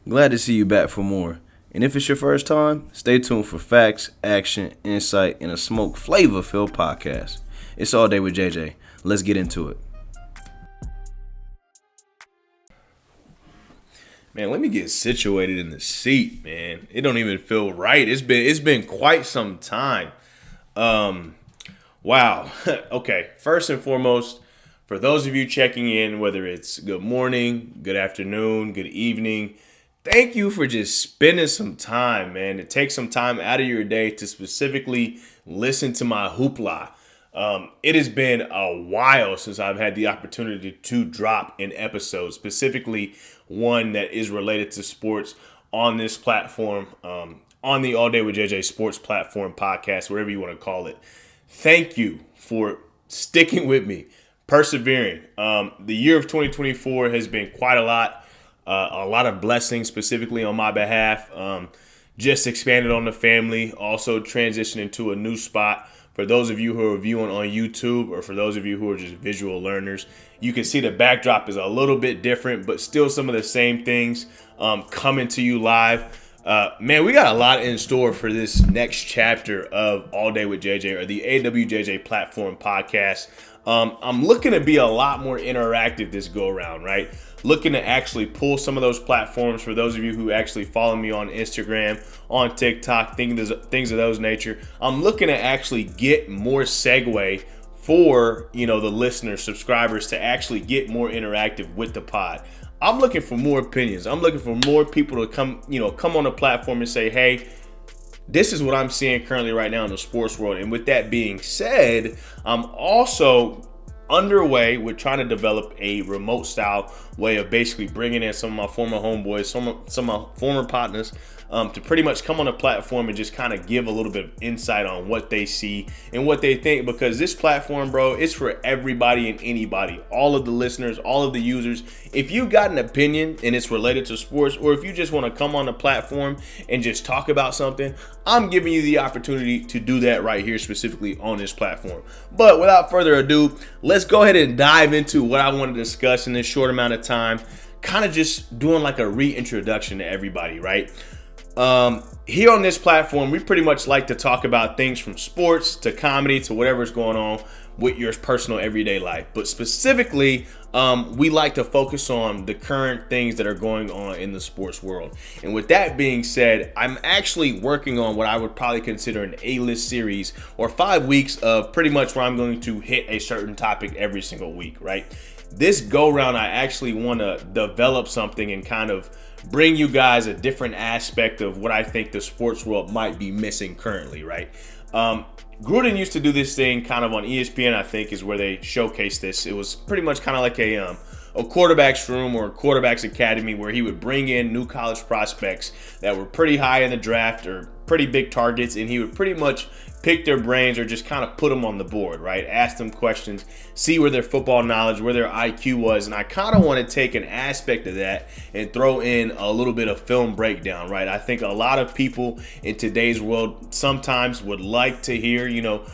Glad to see you back for more. And if it's your first time, stay tuned for facts, action, insight, and a smoke flavor-filled podcast. It's All Day with JJ. Let's get into it. Man, let me get situated in the seat, man. It don't even feel right. It's been quite some time. Wow. Okay. First and foremost, for those of you checking in, whether it's good morning, good afternoon, good evening, thank you for just spending some time, man, to take some time out of your day to specifically listen to my hoopla. It has been a while since I've had the opportunity to drop an episode, specifically one that is related to sports on this platform, on the All Day with JJ Sports Platform podcast, whatever you want to call it. Thank you for sticking with me, persevering. The year of 2024 has been quite a lot of blessings, specifically on my behalf. Just expanded on the family, also transitioning to a new spot. For those of you who are viewing on YouTube, or for those of you who are just visual learners, you can see the backdrop is a little bit different, but still some of the same things coming to you live. Man, we got a lot in store for this next chapter of All Day with JJ, or the AWJJ platform podcast. I'm looking to be a lot more interactive this go around, right? Looking to actually pull some of those platforms for those of you who actually follow me on Instagram, on TikTok, things of those nature. I'm looking to actually get more segue for, the listeners, subscribers, to actually get more interactive with the pod. I'm looking for more opinions. I'm looking for more people to come on the platform and say, hey, this is what I'm seeing currently right now in the sports world. And with that being said, I'm also underway with trying to develop a remote style way of basically bringing in some of my former homeboys, some of my former partners, to pretty much come on the platform and just kind of give a little bit of insight on what they see and what they think, because this platform, bro, it's for everybody and anybody, all of the listeners, all of the users. If you got an opinion and it's related to sports, or if you just want to come on the platform and just talk about something, I'm giving you the opportunity to do that right here, specifically on this platform. But without further ado, let's go ahead and dive into what I want to discuss in this short amount of time, kind of just doing like a reintroduction to everybody, right? Here on this platform, we pretty much like to talk about things from sports to comedy to whatever's going on with your personal everyday life. But specifically, we like to focus on the current things that are going on in the sports world. And with that being said, I'm actually working on what I would probably consider an A-list series, or 5 weeks of pretty much where I'm going to hit a certain topic every single week, right? This go round, I actually want to develop something and kind of bring you guys a different aspect of what I think the sports world might be missing currently, right? Gruden used to do this thing kind of on ESPN, I think, is where they showcased this. It was pretty much kind of like a quarterback's room or a quarterback's academy, where he would bring in new college prospects that were pretty high in the draft or pretty big targets, and he would pretty much pick their brains or just kind of put them on the board, right? Ask them questions, see where their football knowledge, where their IQ was. And I kind of want to take an aspect of that and throw in a little bit of film breakdown, right? I think a lot of people in today's world sometimes would like to hear,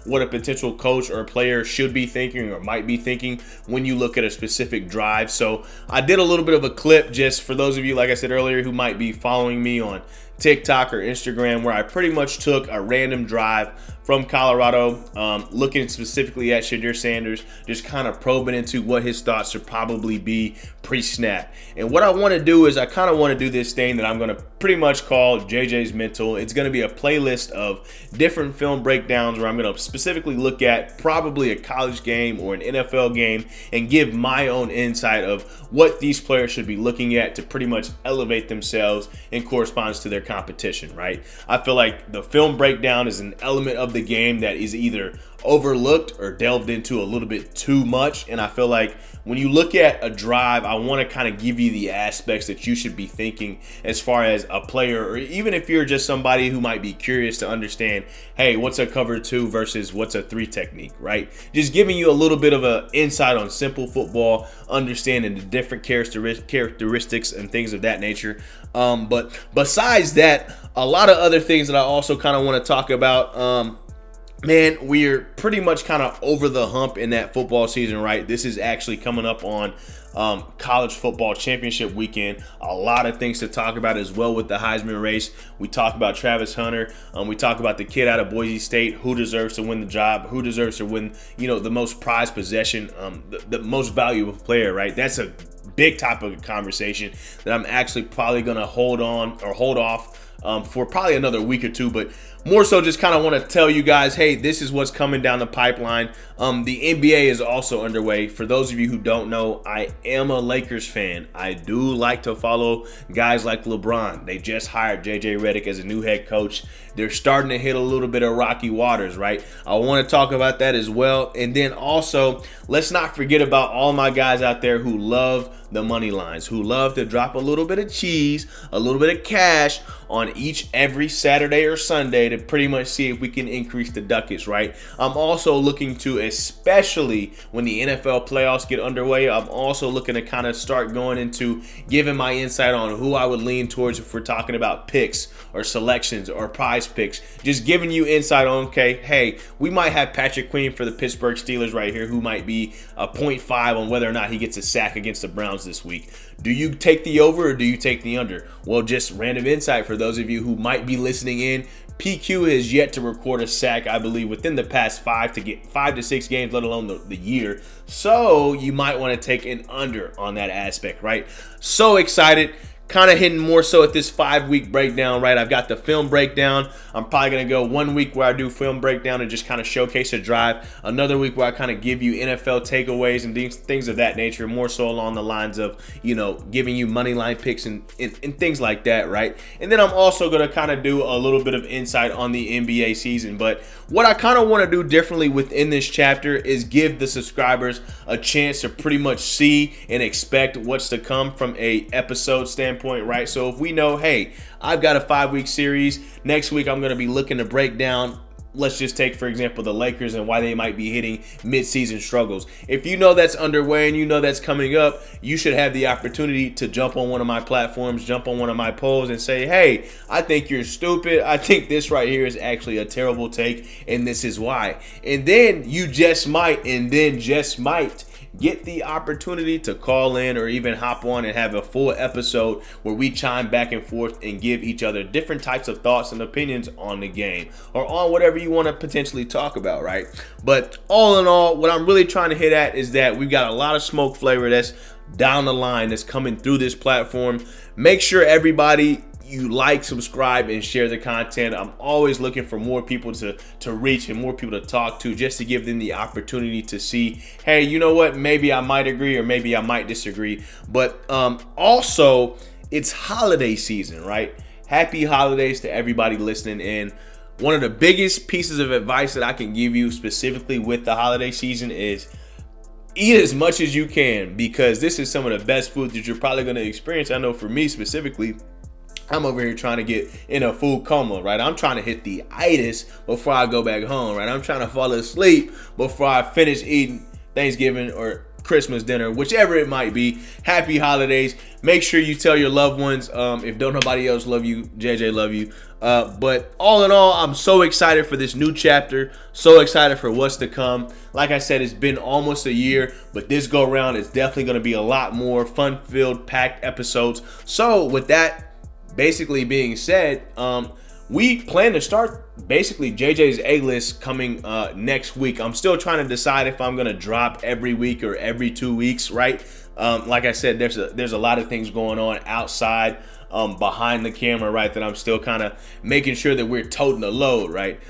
what a potential coach or player should be thinking or might be thinking when you look at a specific drive. So I did a little bit of a clip just for those of you, like I said earlier, who might be following me on TikTok or Instagram, where I pretty much took a random drive from Colorado, looking specifically at Shadir Sanders, just kind of probing into what his thoughts should probably be pre-snap. And what I want to do is I kind of want to do this thing that I'm going to pretty much call JJ's Mental. It's going to be a playlist of different film breakdowns where I'm going to specifically look at probably a college game or an NFL game and give my own insight of what these players should be looking at to pretty much elevate themselves in correspondence to their competition, right? I feel like the film breakdown is an element of the game that is either overlooked or delved into a little bit too much. And I feel like when you look at a drive, I want to kind of give you the aspects that you should be thinking as far as a player, or even if you're just somebody who might be curious to understand, hey, what's a cover two versus what's a three technique, right? Just giving you a little bit of an insight on simple football, understanding the different characteristics and things of that nature. But besides that, a lot of other things that I also kind of want to talk about. Man, we're pretty much kind of over the hump in that football season, right? This is actually coming up on college football championship weekend. A lot of things to talk about as well with the Heisman race. We talk about Travis Hunter. We talk about the kid out of Boise State, who deserves to win the job, who deserves to win, the most prized possession, the most valuable player, right? That's a big topic of conversation that I'm actually probably going to hold off for probably another week or two, but more so just kind of want to tell you guys, hey, this is what's coming down the pipeline. The NBA is also underway. For those of you who don't know, I am a Lakers fan. I do like to follow guys like LeBron. They just hired Redick as a new head coach. They're starting to hit a little bit of rocky waters, right? I want to talk about that as well. And then also, let's not forget about all my guys out there who love the money lines, who love to drop a little bit of cheese, a little bit of cash on every Saturday or Sunday to pretty much see if we can increase the ducats, right? I'm also looking to, especially when the NFL playoffs get underway, I'm also looking to kind of start going into giving my insight on who I would lean towards if we're talking about picks or selections or prize picks. Just giving you insight on, okay, hey, we might have Patrick Queen for the Pittsburgh Steelers right here, who might be a 0.5 on whether or not he gets a sack against the Browns this week. Do you take the over or do you take the under? Well, just random insight for those of you who might be listening in. PQ has yet to record a sack, I believe, within the past 5 to 6 games, let alone the year. So you might want to take an under on that aspect, right? So excited. Kind of hitting more so at this 5-week breakdown, right? I've got the film breakdown. I'm probably going to go 1 week where I do film breakdown and just kind of showcase a drive. Another week where I kind of give you NFL takeaways and things of that nature, more so along the lines of, giving you money line picks and things like that, right? And then I'm also going to kind of do a little bit of insight on the NBA season. But what I kind of want to do differently within this chapter is give the subscribers a chance to pretty much see and expect what's to come from a episode standpoint. Right? So if we know, hey, I've got a 5-week series, next week I'm going to be looking to break down, let's just take, for example, the Lakers and why they might be hitting mid-season struggles. If you know that's underway and you know that's coming up, you should have the opportunity to jump on one of my platforms, jump on one of my polls and say, hey, I think you're stupid. I think this right here is actually a terrible take, and this is why. And then you just might get the opportunity to call in or even hop on and have a full episode where we chime back and forth and give each other different types of thoughts and opinions on the game or on whatever you want to potentially talk about, right? But all in all, what I'm really trying to hit at is that we've got a lot of smoke flavor that's down the line that's coming through this platform. Make sure everybody, you like, subscribe, and share the content. I'm always looking for more people to reach and more people to talk to, just to give them the opportunity to see, hey, you know what, maybe I might agree or maybe I might disagree. But also, it's holiday season, right? Happy holidays to everybody listening in. One of the biggest pieces of advice that I can give you specifically with the holiday season is eat as much as you can, because this is some of the best food that you're probably going to experience. I know for me specifically, I'm over here trying to get in a food coma, right? I'm trying to hit the itis before I go back home, right? I'm trying to fall asleep before I finish eating Thanksgiving or Christmas dinner, whichever it might be. Happy holidays. Make sure you tell your loved ones. If don't nobody else love you, JJ love you. But all in all, I'm so excited for this new chapter. So excited for what's to come. Like I said, it's been almost a year, but this go around is definitely going to be a lot more fun-filled, packed episodes. So with that basically being said, we plan to start basically JJ's A-list coming next week. I'm still trying to decide if I'm going to drop every week or every 2 weeks, right? Like I said, there's a lot of things going on outside, behind the camera, right, that I'm still kind of making sure that we're toting the load, right?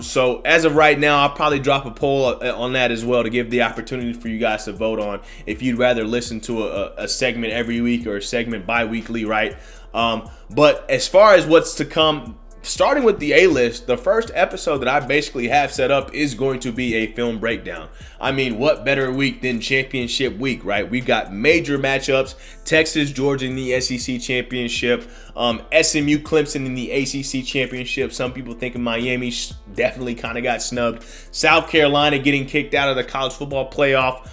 So as of right now, I'll probably drop a poll on that as well to give the opportunity for you guys to vote on if you'd rather listen to a segment every week or a segment bi-weekly, right? But as far as what's to come, starting with the A-list, the first episode that I basically have set up is going to be a film breakdown. I mean, what better week than championship week, right? We've got major matchups: Texas, Georgia in the SEC championship, SMU, Clemson in the ACC championship. Some people thinking Miami definitely kind of got snubbed. South Carolina getting kicked out of the college football playoff.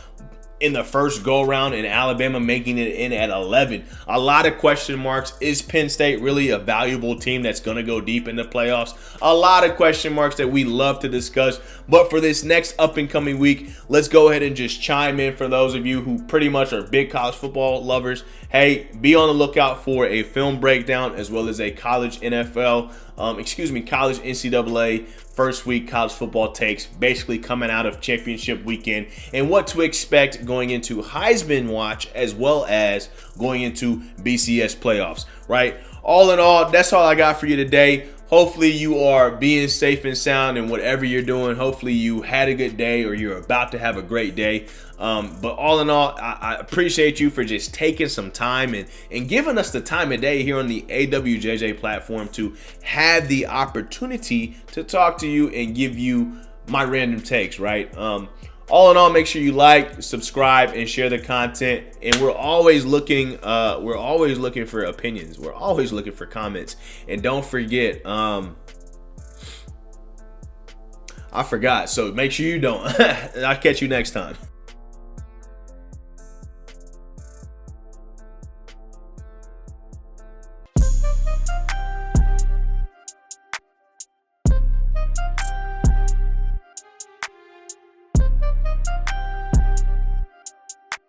in the first go round and Alabama making it in at 11. A lot of question marks. Is Penn State really a valuable team that's going to go deep in the playoffs? A lot of question marks that we love to discuss. But for this next up and coming week, let's go ahead and just chime in for those of you who pretty much are big college football lovers. Hey, be on the lookout for a film breakdown as well as a college college NCAA first week college football takes, basically coming out of championship weekend and what to expect going into Heisman watch as well as going into BCS playoffs, right? All in all, that's all I got for you today. Hopefully you are being safe and sound in whatever you're doing. Hopefully you had a good day or you're about to have a great day. But all in all, I appreciate you for just taking some time and giving us the time of day here on the AWJJ platform to have the opportunity to talk to you and give you my random takes, right? All in all, make sure you like, subscribe, and share the content. And we're always looking for opinions. We're always looking for comments. And don't forget, I forgot. So make sure you don't. I'll catch you next time.